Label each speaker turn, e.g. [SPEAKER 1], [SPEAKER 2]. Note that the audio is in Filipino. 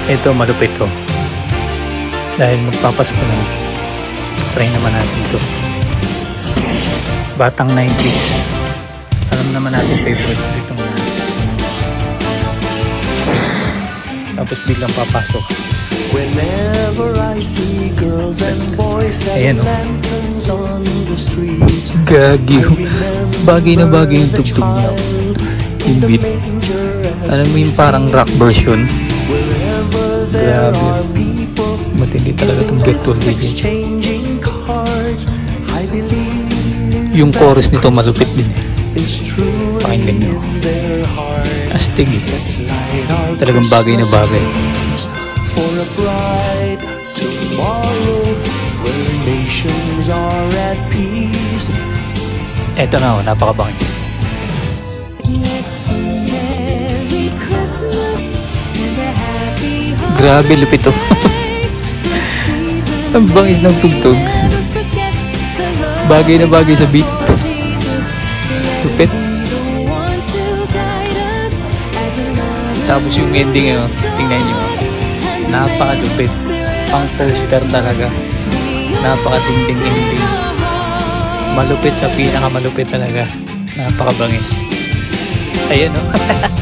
[SPEAKER 1] Ito malupit to. Dahil magpapasko na. Try naman natin ito. Batang 90s. Alam naman natin favorite itong na. Tapos biglang papasok.
[SPEAKER 2] Whenever I see girls and boys and lanterns on the streets.
[SPEAKER 1] Gagiw. Bagay na bagay yung tugtog niya. Yung beat. Alam mo yung parang rock version. Grabe. Matindi talaga itong virtual video. Yung chorus nito malupit din eh. Pakinggan nyo. Astig eh. Talagang bagay na bagay.
[SPEAKER 2] For a bright tomorrow where nations are at peace.
[SPEAKER 1] Eto na, napakabangis. Grabe, lupit to. Ang bangis ng tugtog. Bagay na bagay sa beat. Lupit. Tapos yung ending yun, tingnan nyo. Napakalupit. Pang poster talaga. Napakadingding ending. Malupit sa pinakamalupit talaga. Napakabangis. Ayan o.